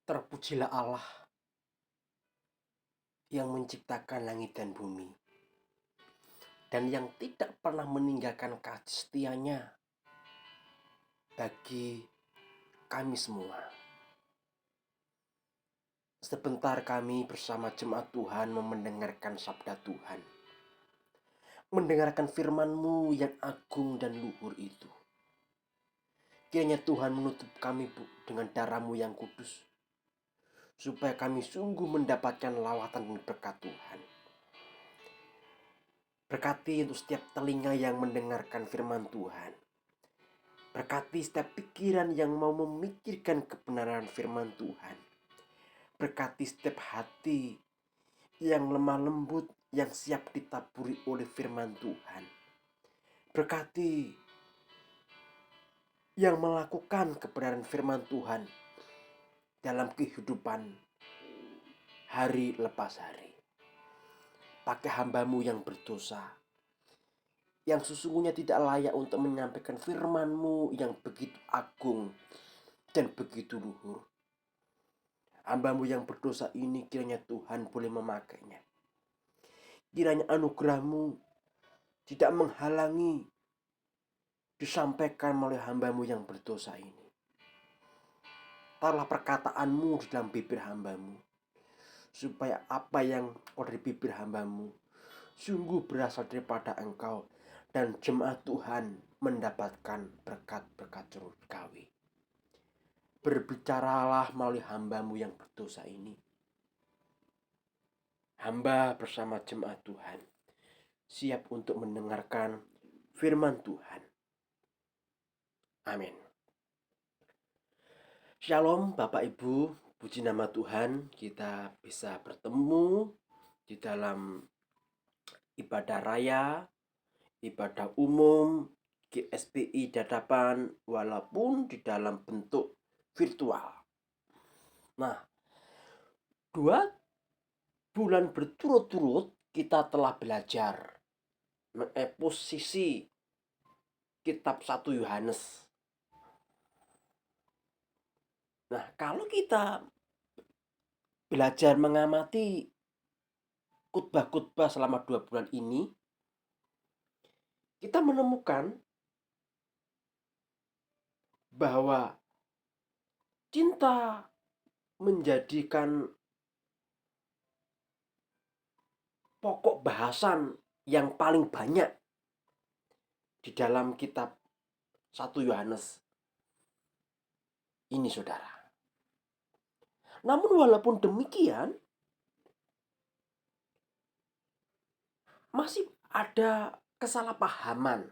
Terpujilah Allah yang menciptakan langit dan bumi dan yang tidak pernah meninggalkan kasih setianya bagi kami semua. Sebentar kami bersama jemaat Tuhan mendengarkan sabda Tuhan, mendengarkan firman-Mu yang agung dan luhur itu. Kiranya Tuhan menutup kami dengan darah-Mu yang kudus, supaya kami sungguh mendapatkan lawatan dan berkat Tuhan. Berkati untuk setiap telinga yang mendengarkan firman Tuhan. Berkati setiap pikiran yang mau memikirkan kebenaran firman Tuhan. Berkati setiap hati yang lemah lembut, yang siap ditaburi oleh firman Tuhan. Berkati yang melakukan kebenaran firman Tuhan dalam kehidupan hari lepas hari. Pakai hamba-Mu yang berdosa, yang sesungguhnya tidak layak untuk menyampaikan firman-Mu yang begitu agung dan begitu luhur. Hamba-Mu yang berdosa ini kiranya Tuhan boleh memakainya. Kiranya anugerah-Mu tidak menghalangi disampaikan oleh hamba-Mu yang berdosa ini. Taruhlah perkataan-Mu di dalam bibir hamba-Mu, supaya apa yang ada di bibir hamba-Mu sungguh berasal daripada Engkau, dan jemaat Tuhan mendapatkan berkat-berkat surgawi. Berbicaralah melalui hamba-Mu yang berdosa ini. Hamba bersama jemaat Tuhan siap untuk mendengarkan firman Tuhan. Amin. Shalom Bapak Ibu, puji nama Tuhan, kita bisa bertemu di dalam ibadah raya, ibadah umum, GSPI Dadapan, walaupun di dalam bentuk virtual. Nah, 2 bulan berturut-turut kita telah belajar mengeksposisi kitab 1 Yohanes. Nah, kalau kita belajar mengamati khotbah-khotbah selama 2 bulan ini, kita menemukan bahwa cinta menjadikan pokok bahasan yang paling banyak di dalam kitab 1 Yohanes ini, saudara. Namun walaupun demikian, masih ada kesalahpahaman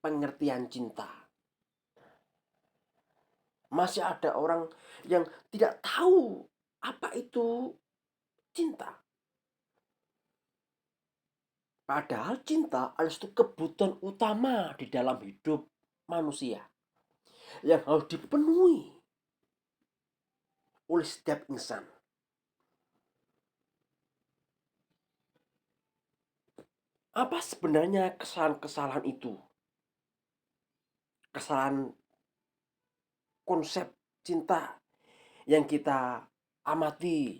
pengertian cinta. Masih ada orang yang tidak tahu apa itu cinta. Padahal cinta adalah satu kebutuhan utama di dalam hidup manusia yang harus dipenuhi oleh setiap insan. Apa sebenarnya kesalahan-kesalahan itu? Kesalahan konsep cinta yang kita amati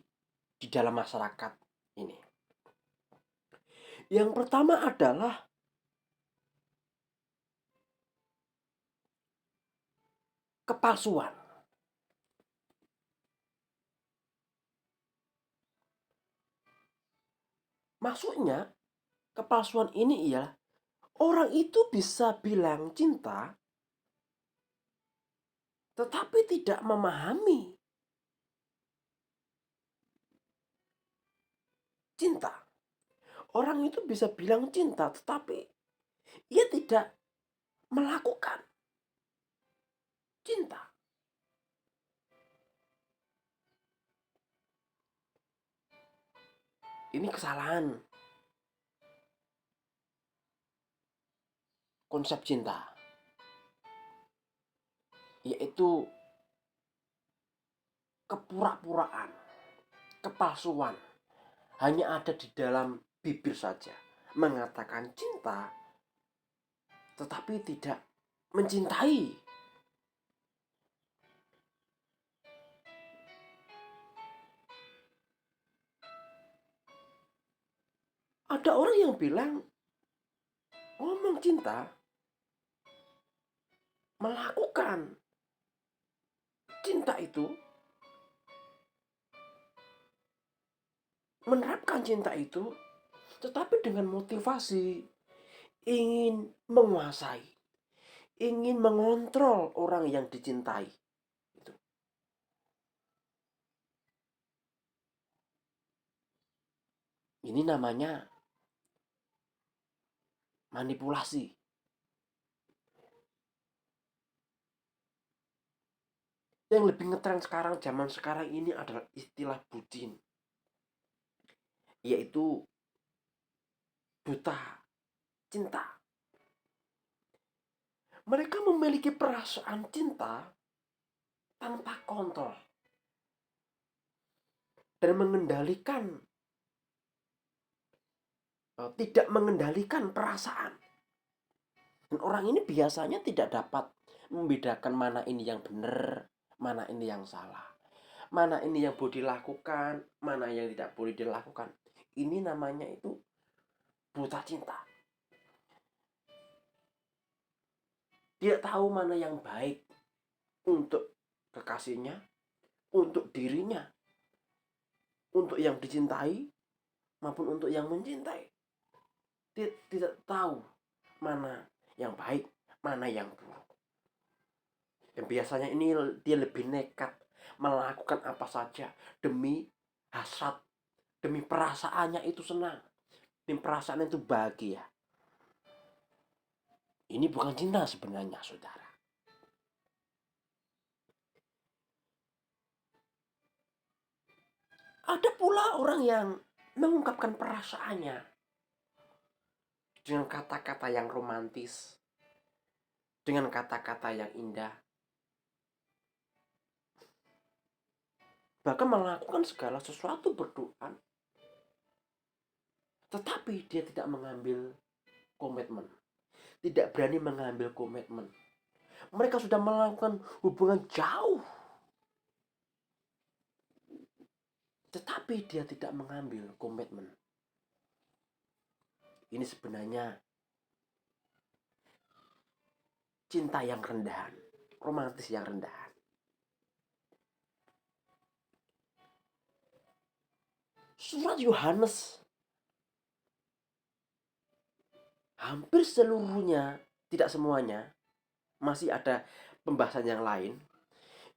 di dalam masyarakat ini. Yang pertama adalah kepalsuan. Maksudnya, kepalsuan ini ialah orang itu bisa bilang cinta, tetapi tidak memahami cinta. Orang itu bisa bilang cinta, tetapi ia tidak melakukan cinta. Ini kesalahan konsep cinta, yaitu kepura-puraan, kepalsuan, hanya ada di dalam bibir saja, mengatakan cinta tetapi tidak mencintai. Ada orang yang bilang ngomong cinta, melakukan cinta itu, menerapkan cinta itu, tetapi dengan motivasi ingin menguasai, ingin mengontrol orang yang dicintai. Itu. Ini namanya manipulasi. Yang lebih ngetren sekarang, zaman sekarang ini adalah istilah bucin, yaitu buta cinta. Mereka memiliki perasaan cinta tanpa kontrol dan tidak mengendalikan perasaan. Dan orang ini biasanya tidak dapat membedakan mana ini yang benar, mana ini yang salah, mana ini yang boleh dilakukan, mana yang tidak boleh dilakukan. Ini namanya itu buta cinta. Dia tahu mana yang baik untuk kekasihnya, untuk dirinya, untuk yang dicintai, maupun untuk yang mencintai. Dia tidak tahu mana yang baik, mana yang buruk. Dan biasanya ini dia lebih nekat melakukan apa saja demi hasrat, demi perasaannya itu senang, demi perasaannya itu bahagia. Ini bukan cinta sebenarnya, saudara. Ada pula orang yang mengungkapkan perasaannya dengan kata-kata yang romantis, dengan kata-kata yang indah, bahkan melakukan segala sesuatu berdoa, tetapi dia tidak mengambil komitmen, tidak berani mengambil komitmen. Mereka sudah melakukan hubungan jauh, tetapi dia tidak mengambil komitmen. Ini sebenarnya cinta yang rendahan, romantis yang rendahan. Surat Yohanes hampir seluruhnya, tidak semuanya, masih ada pembahasan yang lain,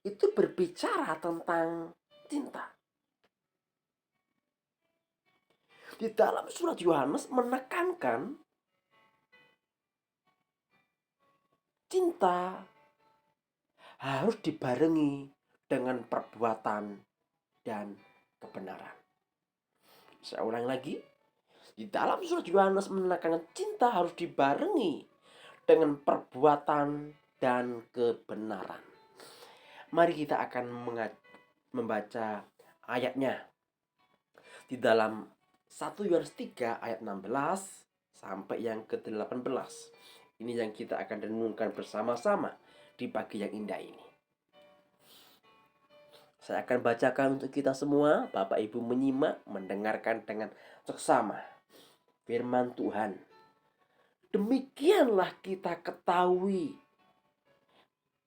itu berbicara tentang cinta. Di dalam surat Yohanes menekankan cinta harus dibarengi dengan perbuatan dan kebenaran. Saya ulang lagi. Di dalam surat Yohanes menekankan cinta harus dibarengi dengan perbuatan dan kebenaran. Mari kita akan membaca ayatnya. Di dalam 1 Yohanes 3 ayat 16 sampai yang ke-18. Ini yang kita akan renungkan bersama-sama di pagi yang indah ini. Saya akan bacakan untuk kita semua. Bapak Ibu menyimak, mendengarkan dengan seksama firman Tuhan. Demikianlah kita ketahui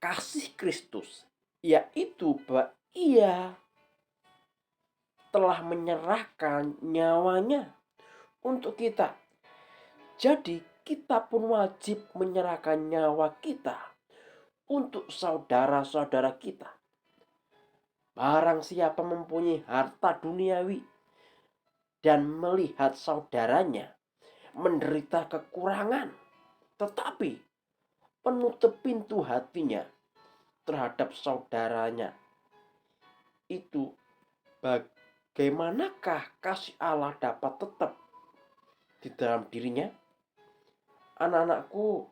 kasih Kristus, yaitu bahwa Ia telah menyerahkan nyawanya untuk kita. Jadi kita pun wajib menyerahkan nyawa kita untuk saudara-saudara kita. Barang siapa mempunyai harta duniawi dan melihat saudaranya menderita kekurangan, tetapi penutup pintu hatinya terhadap saudaranya, itu bagaimanakah kasih Allah dapat tetap di dalam dirinya? Anak-anakku,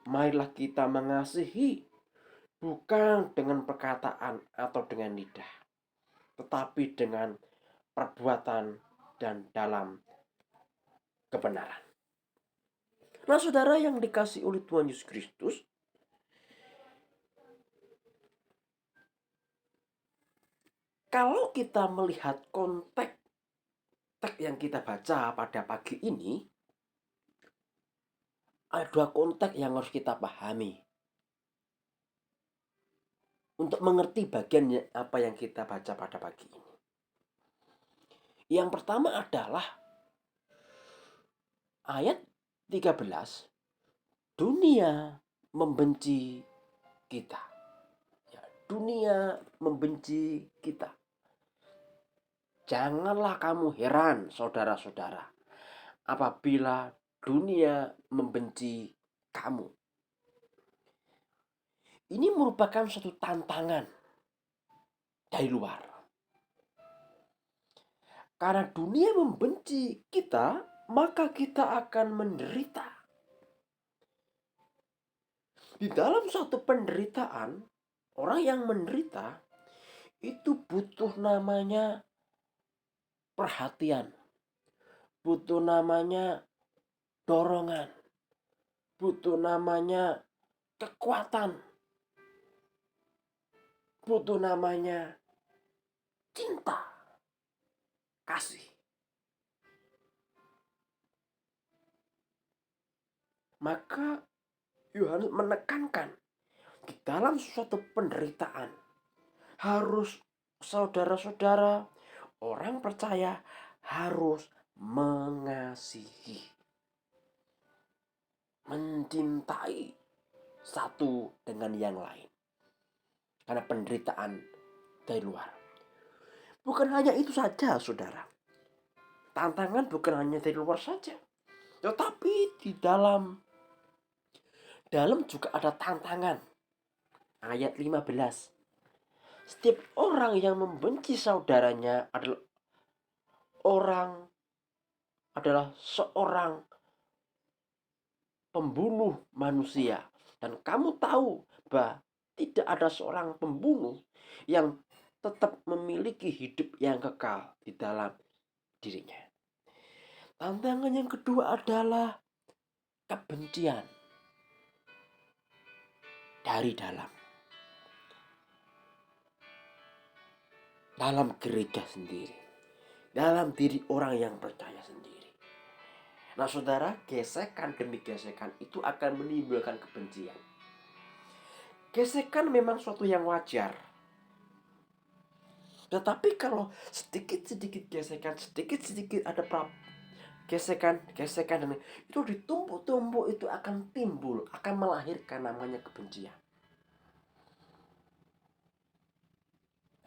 marilah kita mengasihi bukan dengan perkataan atau dengan lidah, tetapi dengan perbuatan dan dalam kebenaran. Nah, saudara yang dikasihi oleh Tuhan Yesus Kristus, kalau kita melihat konteks teks yang kita baca pada pagi ini, ada dua konteks yang harus kita pahami untuk mengerti bagian apa yang kita baca pada pagi ini. Yang pertama adalah ayat 13, dunia membenci kita. Ya, dunia membenci kita. Janganlah kamu heran, saudara-saudara, apabila dunia membenci kamu. Ini merupakan suatu tantangan dari luar. Karena dunia membenci kita, maka kita akan menderita. Di dalam suatu penderitaan, orang yang menderita itu butuh namanya perhatian, butuh namanya dorongan, butuh namanya kekuatan, butuh namanya cinta, kasih. Maka Yohanes menekankan di dalam suatu penderitaan harus saudara-saudara, orang percaya harus mengasihi, mencintai satu dengan yang lain. Karena penderitaan dari luar. Bukan hanya itu saja, saudara. Tantangan bukan hanya dari luar saja, tetapi di dalam juga ada tantangan. Ayat 15. Setiap orang yang membenci saudaranya adalah seorang pembunuh manusia. Dan kamu tahu bahwa tidak ada seorang pembunuh yang tetap memiliki hidup yang kekal di dalam dirinya. Tantangan yang kedua adalah kebencian dari dalam gereja sendiri, dalam diri orang yang percaya sendiri. Nah, saudara, gesekan demi gesekan itu akan menimbulkan kebencian. Gesekan memang suatu yang wajar. Tetapi kalau sedikit-sedikit gesekan, sedikit-sedikit ada gesekan itu ditumpuk-tumpuk, itu akan timbul, akan melahirkan namanya kebencian.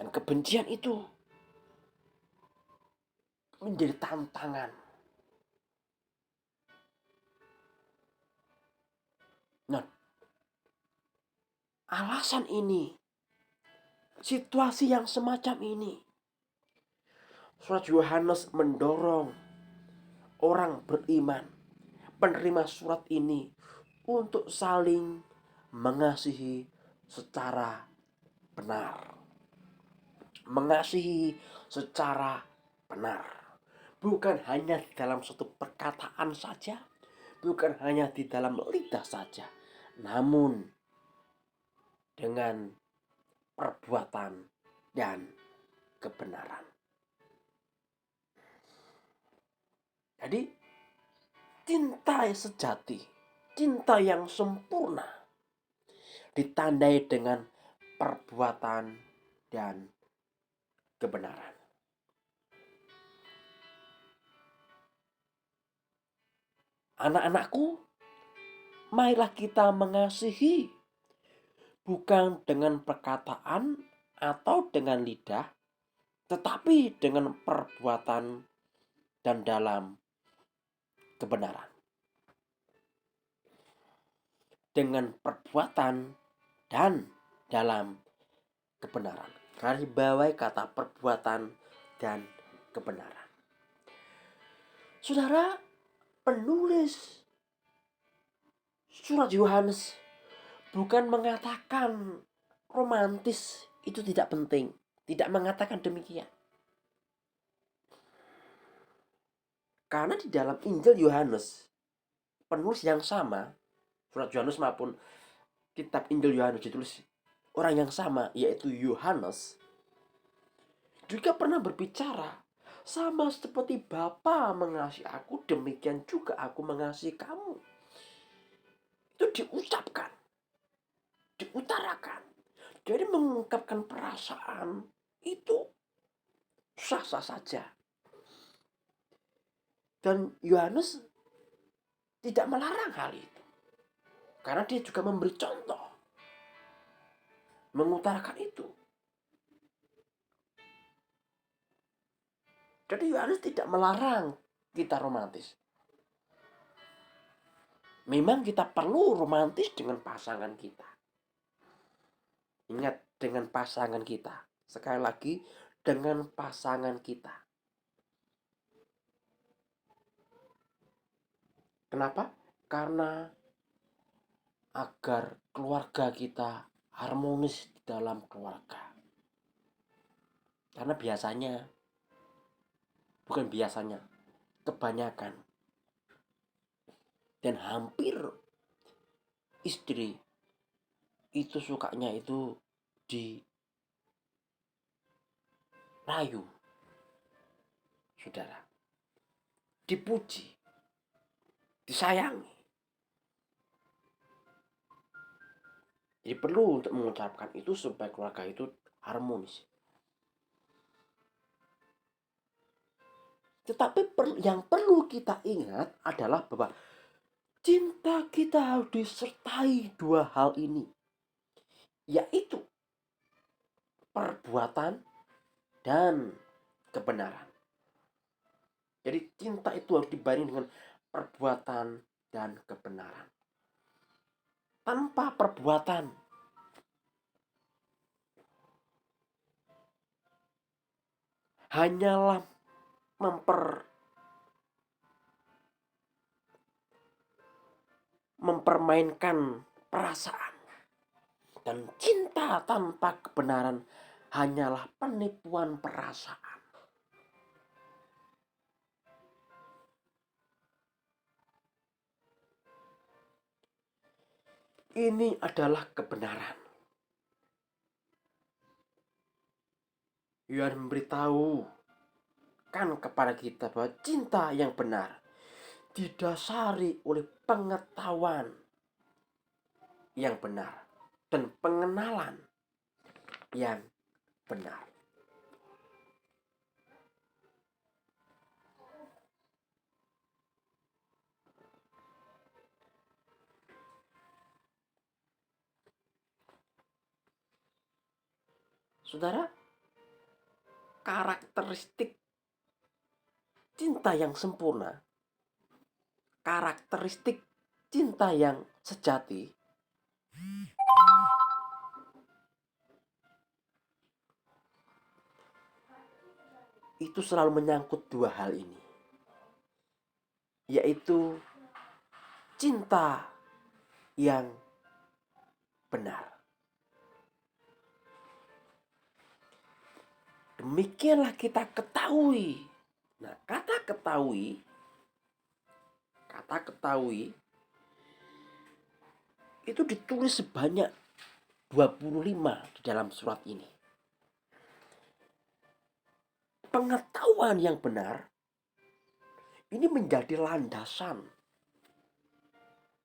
Dan kebencian itu menjadi tantangan. Nah, alasan ini, situasi yang semacam ini, Surat Yohanes mendorong orang beriman, penerima surat ini, untuk saling mengasihi secara benar. Mengasihi secara benar. Bukan hanya di dalam suatu perkataan saja, bukan hanya di dalam lidah saja, namun dengan perbuatan dan kebenaran. Jadi, cinta sejati, cinta yang sempurna, ditandai dengan perbuatan dan kebenaran. Anak-anakku, marilah kita mengasihi, bukan dengan perkataan atau dengan lidah, tetapi dengan perbuatan dan dalam kebenaran. Dengan perbuatan dan dalam kebenaran. Garis bawahi kata perbuatan dan kebenaran. Saudara, penulis surat Yohanes bukan mengatakan romantis itu tidak penting, tidak mengatakan demikian. Karena di dalam Injil Yohanes, penulis yang sama, surat Yohanes maupun kitab Injil Yohanes ditulis orang yang sama, yaitu Yohanes, juga pernah berbicara Sama seperti Bapa mengasihi aku, demikian juga aku mengasihi kamu. Itu diucapkan, diutarakan. Jadi mengungkapkan perasaan itu sah-sah saja. Dan Yohanes tidak melarang hal itu. Karena dia juga memberi contoh. Mengutarakan itu. Jadi Yohanes tidak melarang kita romantis. Memang kita perlu romantis dengan pasangan kita. Ingat, dengan pasangan kita. Sekali lagi, dengan pasangan kita. Kenapa? Karena agar keluarga kita harmonis di dalam keluarga. Karena kebanyakan dan hampir istri itu sukanya itu dirayu, saudara, dipuji, disayangi. Jadi perlu untuk mengucapkan itu supaya keluarga itu harmonis. Tetapi yang perlu kita ingat adalah bahwa cinta kita harus disertai dua hal ini, yaitu perbuatan dan kebenaran. Jadi cinta itu harus dibarengi dengan perbuatan dan kebenaran. Tanpa perbuatan, hanyalah mempermainkan perasaan. Dan cinta tanpa kebenaran hanyalah penipuan perasaan. Ini adalah kebenaran. Yohanes memberitahu kan kepada kita bahwa cinta yang benar didasari oleh pengetahuan yang benar dan pengenalan yang benar. Saudara, karakteristik cinta yang sempurna, karakteristik cinta yang sejati itu selalu menyangkut dua hal ini, yaitu cinta yang benar. Demikianlah kita ketahui. Nah, kata ketahui itu ditulis sebanyak 25 di dalam surat ini. Pengetahuan yang benar ini menjadi landasan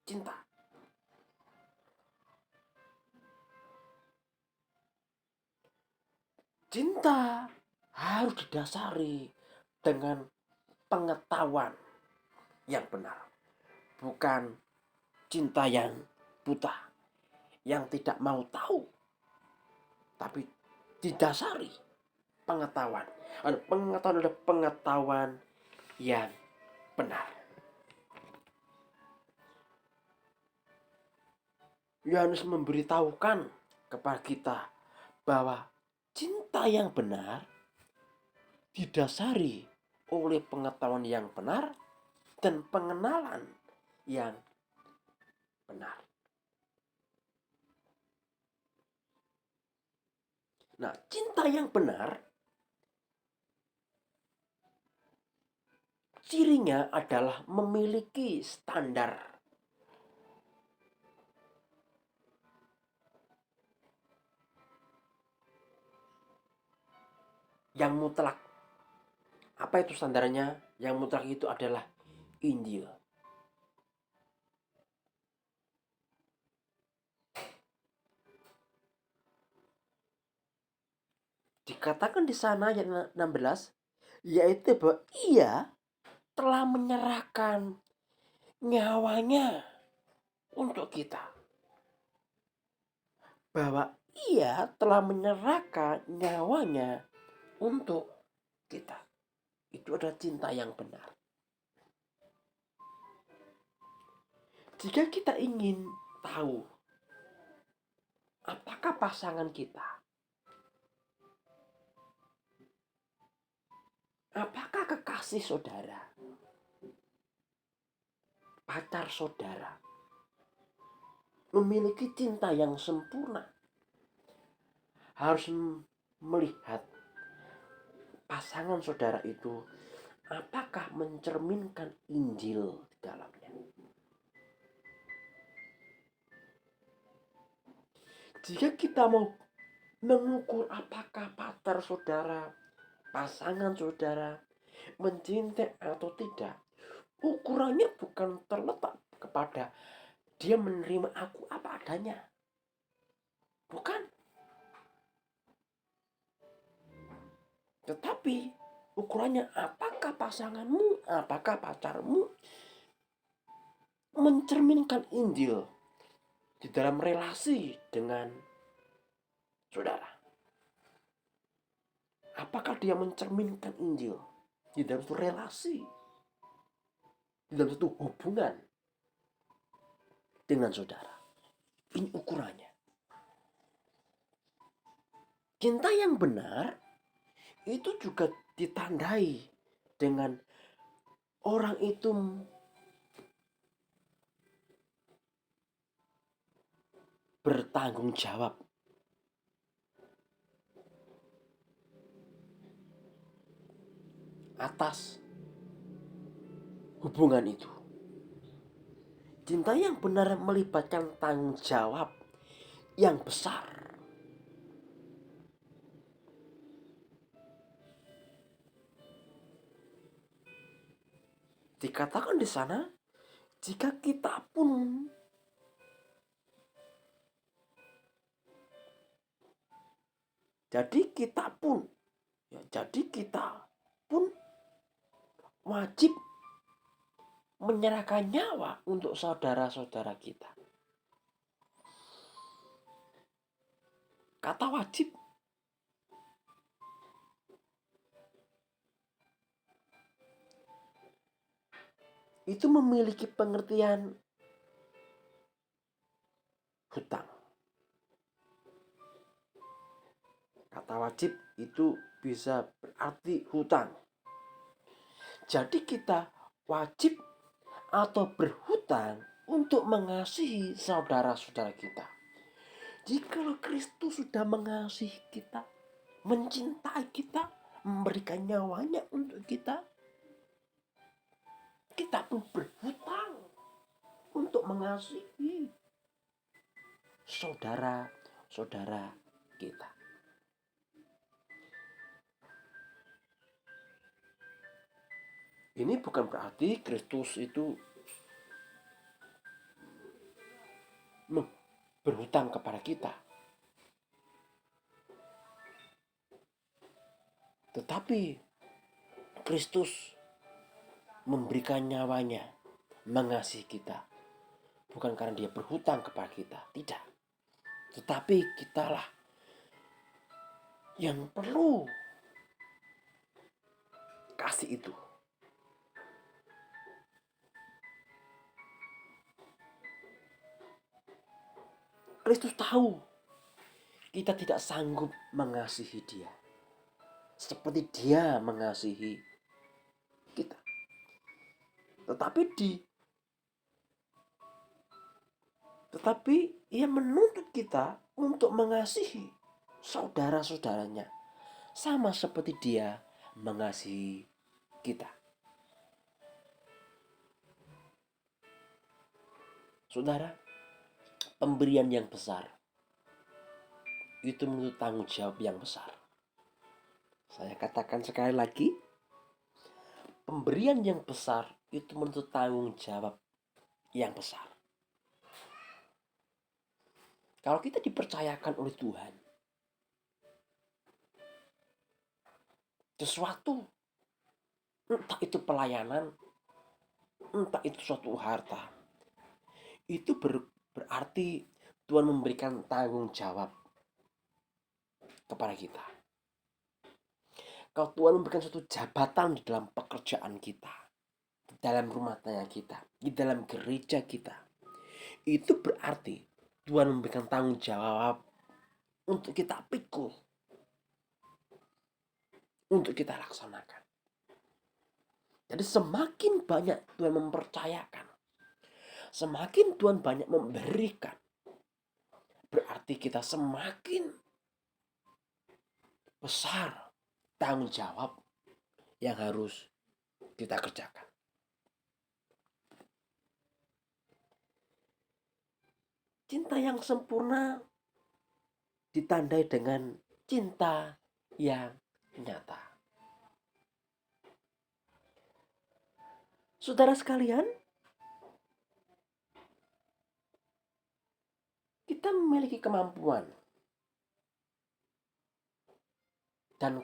cinta. Cinta harus didasari dengan pengetahuan yang benar. Bukan cinta yang buta, yang tidak mau tahu, tapi didasari pengetahuan. Pengetahuan adalah pengetahuan yang benar. Yohanes memberitahukan kepada kita bahwa cinta yang benar didasari oleh pengetahuan yang benar dan pengenalan yang benar. Nah, cinta yang benar cirinya adalah memiliki standar yang mutlak Apa itu standarnya? Yang mutlak itu adalah Injil. Dikatakan di sana ayat 16, yaitu bahwa ia telah menyerahkan nyawanya untuk kita. Bahwa ia telah menyerahkan nyawanya untuk kita. Itu adalah cinta yang benar. Jika kita ingin tahu apakah pasangan kita, apakah kekasih saudara, pacar saudara, memiliki cinta yang sempurna, harus melihat pasangan saudara itu apakah mencerminkan Injil di dalamnya. Jika kita mau mengukur apakah pacar saudara, pasangan saudara mencintai atau tidak, ukurannya bukan terletak kepada dia menerima aku apa adanya. Bukan. Tetapi ukurannya apakah pasanganmu, apakah pacarmu mencerminkan Injil di dalam relasi dengan saudara. Apakah dia mencerminkan Injil di dalam satu relasi, di dalam satu hubungan dengan saudara. Ini ukurannya. Cinta yang benar itu juga ditandai dengan orang itu bertanggung jawab atas hubungan itu. Cinta yang benar melibatkan tanggung jawab yang besar. Dikatakan di sana, jika kita pun jadi kita pun wajib menyerahkan nyawa untuk saudara-saudara kita. Kata wajib itu memiliki pengertian hutang. Kata wajib itu bisa berarti hutang. Jadi kita wajib atau berhutang untuk mengasihi saudara-saudara kita. Jika Kristus sudah mengasihi kita, mencintai kita, memberikan nyawanya untuk kita, kita pun berhutang untuk mengasihi saudara-saudara kita. Ini bukan berarti Kristus itu berhutang kepada kita. Tetapi Kristus memberikan nyawanya mengasihi kita. Bukan karena dia berhutang kepada kita, tidak. Tetapi kitalah yang perlu kasih itu. Kristus tahu kita tidak sanggup mengasihi dia seperti dia mengasihi kita. Tetapi ia menuntut kita untuk mengasihi saudara-saudaranya sama seperti dia mengasihi kita. Saudara, pemberian yang besar itu menuntut tanggung jawab yang besar. Saya katakan sekali lagi, pemberian yang besar itu menuntut tanggung jawab yang besar. Kalau kita dipercayakan oleh Tuhan sesuatu, entah itu pelayanan, entah itu suatu harta, itu berarti Tuhan memberikan tanggung jawab kepada kita. Kalau Tuhan memberikan suatu jabatan di dalam pekerjaan kita, di dalam rumah tangga kita, di dalam gereja kita, itu berarti Tuhan memberikan tanggung jawab untuk kita pikul, untuk kita laksanakan. Jadi semakin banyak Tuhan mempercayakan, semakin Tuhan banyak memberikan, berarti kita semakin besar tanggung jawab yang harus kita kerjakan. Cinta yang sempurna ditandai dengan cinta yang nyata. Saudara sekalian, kita memiliki kemampuan dan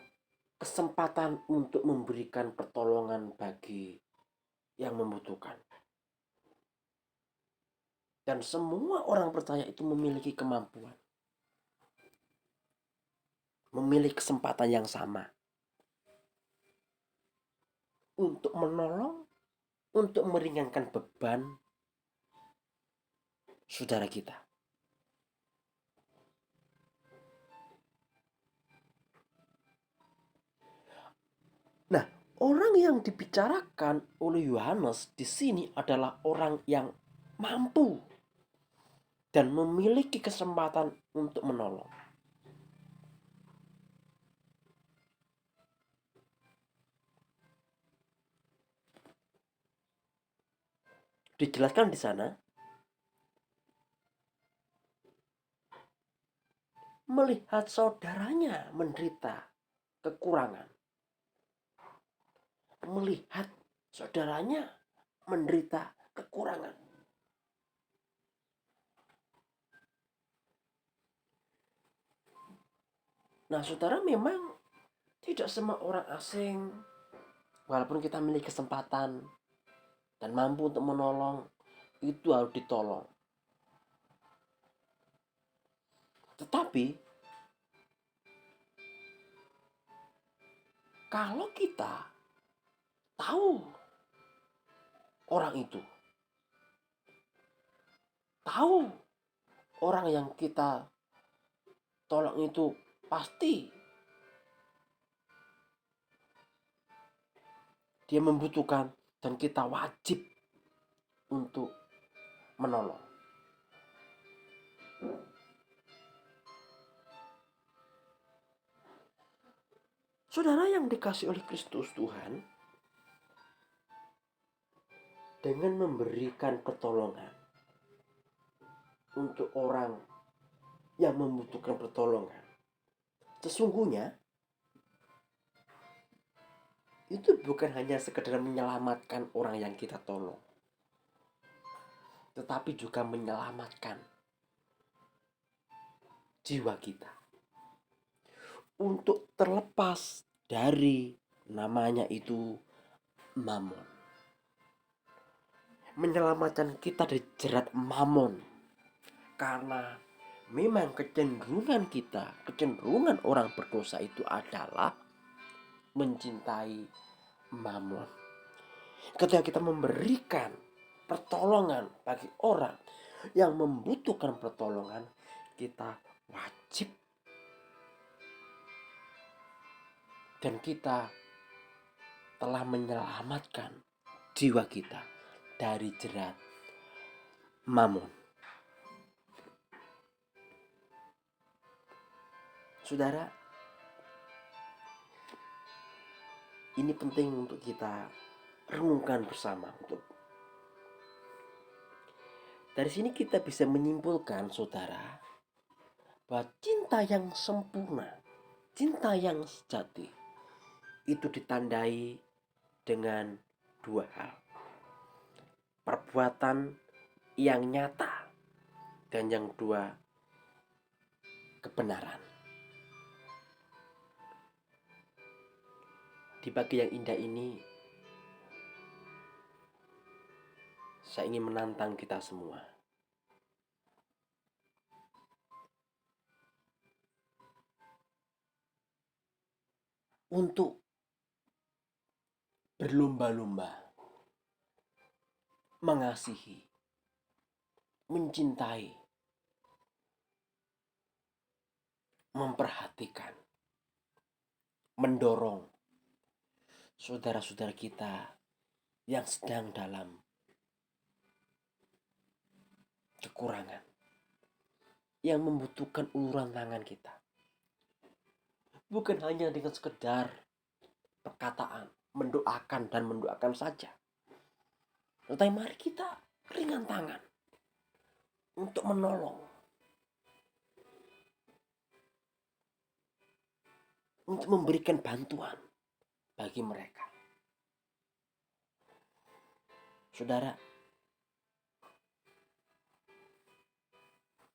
kesempatan untuk memberikan pertolongan bagi yang membutuhkan. Dan semua orang percaya itu memiliki kemampuan, memiliki kesempatan yang sama untuk menolong, untuk meringankan beban saudara kita. Nah, orang yang dibicarakan oleh Yohanes di sini adalah orang yang mampu dan memiliki kesempatan untuk menolong. Dijelaskan di sana, melihat saudaranya menderita kekurangan, melihat saudaranya menderita kekurangan. Nah, saudara, memang tidak semua orang asing, walaupun kita memiliki kesempatan dan mampu untuk menolong, itu harus ditolong. Tetapi kalau kita tahu orang itu, tahu orang yang kita tolong itu pasti dia membutuhkan dan kita wajib untuk menolong. Saudara yang dikasih oleh Kristus Tuhan, dengan memberikan pertolongan untuk orang yang membutuhkan pertolongan, sesungguhnya itu bukan hanya sekedar menyelamatkan orang yang kita tolong, tetapi juga menyelamatkan jiwa kita untuk terlepas dari namanya itu mamon. Menyelamatkan kita dari jerat mamon, karena memang kecenderungan kita, kecenderungan orang berdosa itu adalah mencintai mamon. Ketika kita memberikan pertolongan bagi orang yang membutuhkan pertolongan, kita wajib dan kita telah menyelamatkan jiwa kita dari jerat mamon. Saudara, ini penting untuk kita renungkan bersama. Dari sini kita bisa menyimpulkan, saudara, bahwa cinta yang sempurna, cinta yang sejati, itu ditandai dengan dua hal. Perbuatan yang nyata dan yang kedua kebenaran. Di pagi yang indah ini, saya ingin menantang kita semua untuk berlomba-lomba mengasihi, mencintai, memperhatikan, mendorong saudara-saudara kita yang sedang dalam kekurangan, yang membutuhkan uluran tangan kita. Bukan hanya dengan sekedar perkataan, mendoakan saja. Tetapi mari kita ringan tangan untuk menolong, untuk memberikan bantuan bagi mereka. Saudara,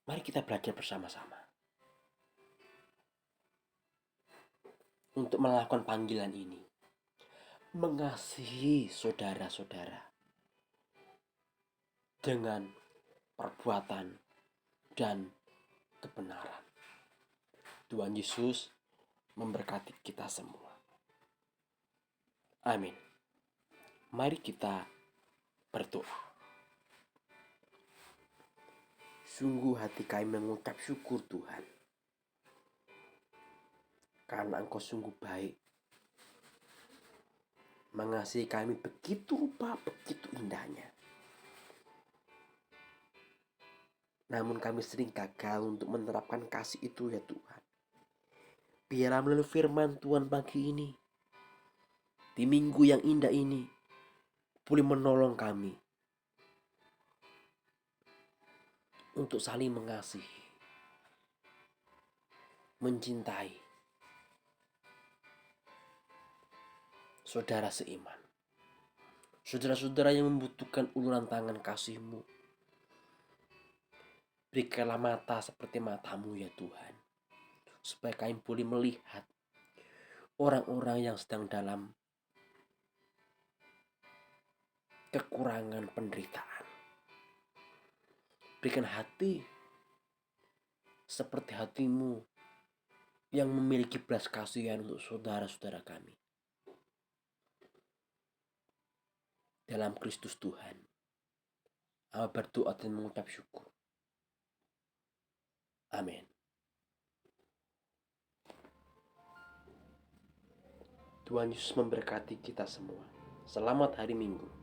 mari kita belajar bersama-sama untuk melakukan panggilan ini. Mengasihi saudara-saudara dengan perbuatan dan kebenaran. Tuhan Yesus memberkati kita semua. Amin. Mari kita berdoa. Sungguh hati kami mengucap syukur Tuhan, karena Engkau sungguh baik, mengasihi kami begitu rupa, begitu indahnya. Namun kami sering gagal untuk menerapkan kasih itu ya Tuhan. Biarlah melalui firman Tuhan pagi ini, di minggu yang indah ini, boleh menolong kami untuk saling mengasihi, mencintai saudara seiman, saudara-saudara yang membutuhkan uluran tangan kasih-Mu. Berikanlah mata seperti mata-Mu ya Tuhan, supaya kami boleh melihat orang-orang yang sedang dalam kekurangan penderitaan. Berikan hati seperti hati-Mu yang memiliki belas kasihan untuk saudara-saudara kami. Dalam Kristus Tuhan, Hamba berdoa dan mengucap syukur. Amin. Tuhan Yesus memberkati kita semua. Selamat hari Minggu.